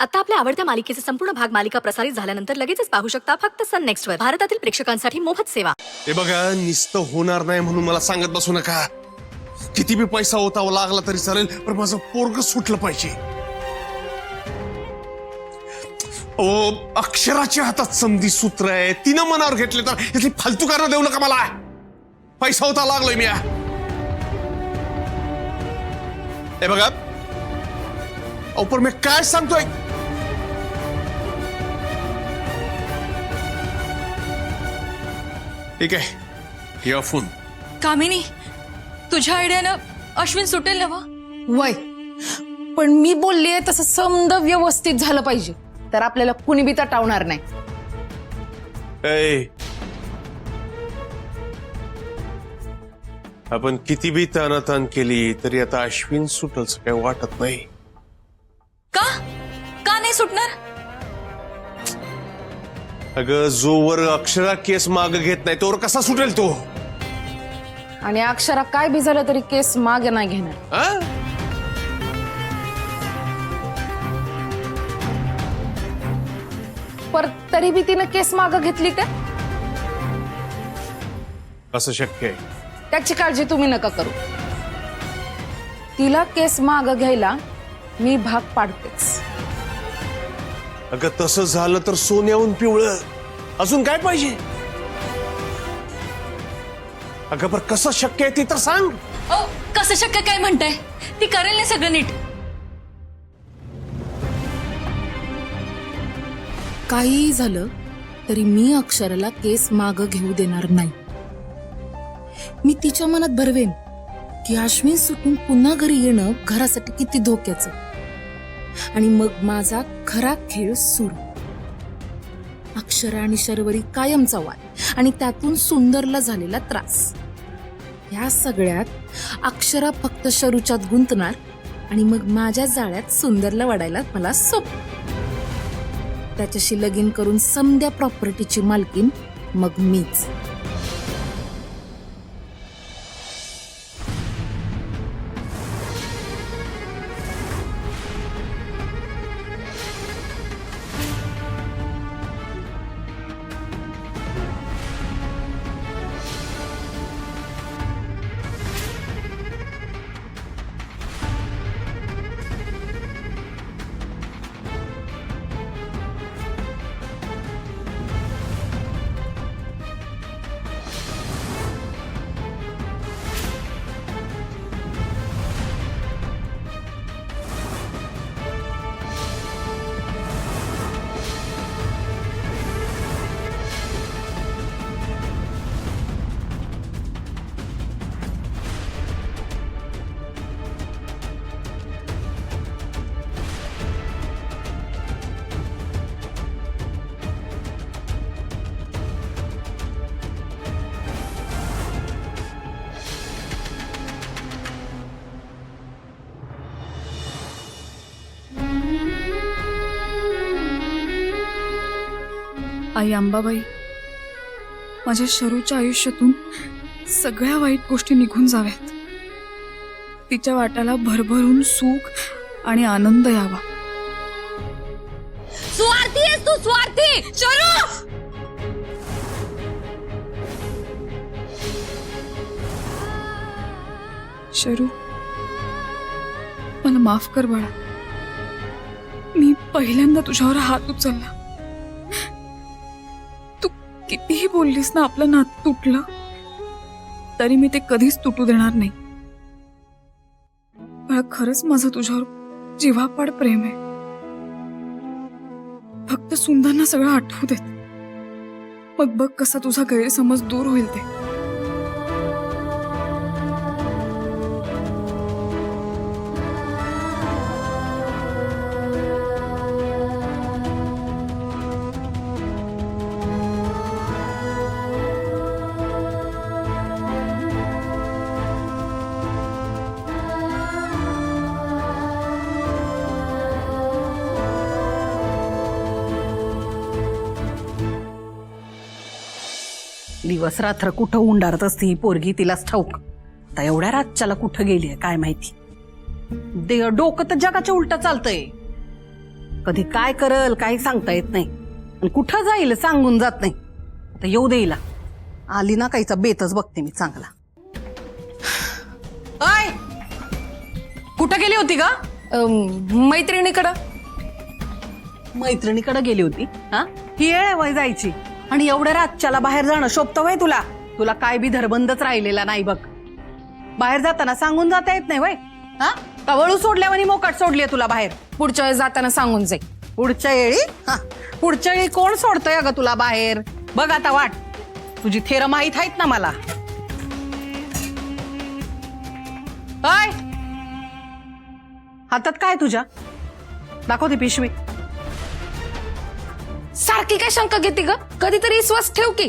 आता आपल्या आवडत्या मालिकेचे संपूर्ण भाग मालिका प्रसारित झाल्यानंतर लगेचच पाहू शकता फक्त सन नेक्स्ट वर. भारतातील प्रेक्षकांसाठी मोफत सेवा. हे बघा, नुसतं होणार नाही म्हणून मला सांगत बसू नका. किती बी पैसा होता लागला तरी चालेल, पण माझं पोरग सुटलं पाहिजे. अक्षराच्या हातात संधी सूत्र आहे, तिनं मनावर घेतले तर यातली फालतू कारण देऊ नका मला. पैसा होता लागलोय मी. हे बघा, पण मी काय सांगतोय. ठीक आहे, ठेवा फोन. कामिनी, तुझ्या आयडियानं अश्विन सुटेल ना? वय पण मी बोललीये तसं समद व्यवस्थित झालं पाहिजे, तर आपल्याला कुणी बी तटावणार नाही. आपण किती बी तानातान केली तरी आता अश्विन सुटलच काही वाटत नाही. का का नाही सुटणार? अगं, जोवर अक्षरा केस माग घेत नाही तोवर कसा सुटेल तो? आणि अक्षरा काय बी झालं तरी केस मागे नाही घेणार. पर तरी बी तिनं केस माग घेतली तर असं शक्य आहे? त्याची काळजी तुम्ही नका करू. तिला केस माग घ्यायला मी भाग पाडतेच. अगं, तसं झालं तर सोन्याहून पिवळं अजून काय पाहिजे? अगं, पर कसं शक्य आहे ते तर सांग. ओ, कसं शक्य काय म्हणताय? ती करेल ना सगळं नीट. काही झालं तरी मी अक्षराला केस माग घेऊ देणार नाही. मी तिच्या मनात भरवेन की अश्विन सुटून पुन्हा घरी येणं घरासाठी किती धोक्याचं, आणि मग माझा खरा खेळ सुरू. अक्षरा आणि शर्वरी कायमचा वाद आणि त्यातून सुंदरला झालेला त्रास. या सगळ्यात अक्षरा फक्त शरूच्यात गुंतणार आणि मग माझ्या जाळ्यात सुंदरला वाढायला मला त्याच्याशी लगीन करून समद्या प्रॉपर्टीची मालकीन मग मीच. आई अंबाबाई, माझ्या शरूच्या आयुष्यातून सगळ्या वाईट गोष्टी निघून जाव्यात. तिच्या वाट्याला भरभरून सुख आणि आनंद यावा. स्वार्थी आहेस तू, स्वार्थी. शरू, शरू, मला माफ कर बाळा. मी पहिल्यांदा तुझ्यावर हात उचलला. तू कितीही बोललीस ना आपलं नातं तुटलं, तरी मी ते कधीच तुटू देणार नाही. बाळा, खरंच माझं तुझ्यावर जीवापाड प्रेम आहे. फक्त सुंदरना सगळं आठवू देत, मग बघ कसा तुझा गैरसमज दूर होईल ते. दिवस रात्र कुठं उंडारत असते ही पोरगी तिलाच ठाऊक. आता एवढ्या रातच्याला कुठं गेलीये काय माहिती. डोकं तर जगाच्या उलट चालतंय. कधी काय करल काही सांगता येत नाही आणि कुठं जाईल सांगून जात नाही. आता येऊ देईला आली ना काहीचा बेतच बघते मी चांगला. अय कुठं गेली होती का? मैत्रिणीकडं. मैत्रिणीकडे गेली होती हा? ही येळ आहे वय जायची आणि एवढ्या रातच्याला बाहेर जाणं शोभतं वय तुला? तुला काय बी धरबंदच राहिलेला नाही बघ. बाहेर जाताना सांगून जाता येत नाही वय? हा कवळू सोडल्यावर मोकाट सोडली तुला बाहेर. पुढच्या वेळेस जाताना सांगून जाईल. पुढच्या वेळी हा पुढच्या वेळी कोण सोडतंय अगं तुला बाहेर? बघ आता वाट तुझी थेर माहीत आहेत ना मला. अय हातात काय तुझ्या? दाखवते पिशवी. सारखी काय शंका घेते ग? कधीतरी विश्वास ठेव की.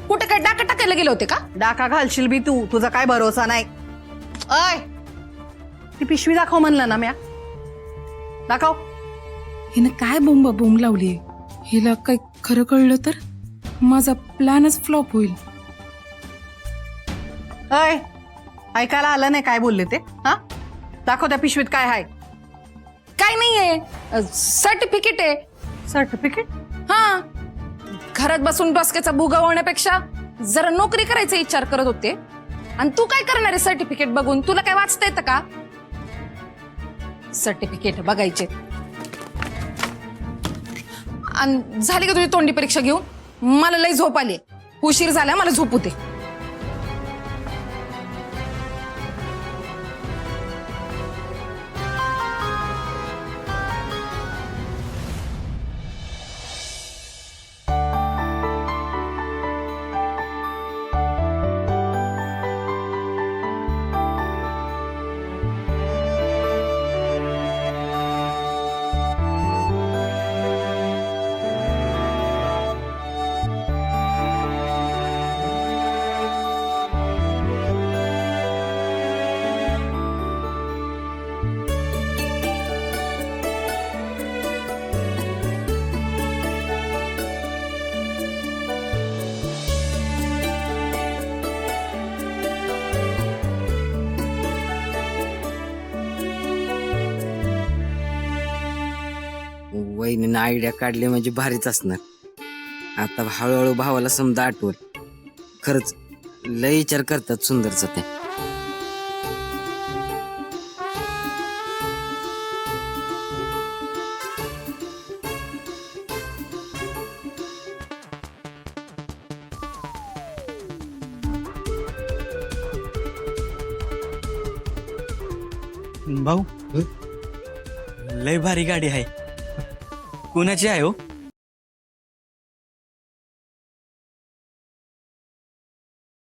कुठे काय डाका टाकायला गेले होते का? डाका घालशील बी तू, तुझा काय भरोसा नाही. अय ती पिशवी दाखव म्हणलं ना म्या. दाखव. हिनं काय बोंब लावलीये? हिला काय खरं कळलं तर माझा प्लॅनच फ्लॉप होईल. अय ऐकायला आलं नाही काय बोलले ते? हा दाखव त्या पिशवीत काय आहे. काय नाहीये, सर्टिफिकेट आहे. सर्टिफिकेट? हा, घरात बसून डोसक्याचा भुगा होण्यापेक्षा जरा नोकरी करायचा विचार करत होते. आणि तू काय करणार आहे सर्टिफिकेट बघून? तुला काय वाचता येतं का? सर्टिफिकेट बघायचे. आणि झाली का तुझी तोंडी परीक्षा घेऊन? मला लई झोप आली, उशीर झाला, मला झोपू दे. वहिनीनं आयडिया काढली म्हणजे भारीच असणार. आता हळूहळू भावाला समजा आठवल. खरंच लय विचार करतात सुंदरचा ते. भाऊ लय भारी गाडी आहे. कुणाची आहे हो?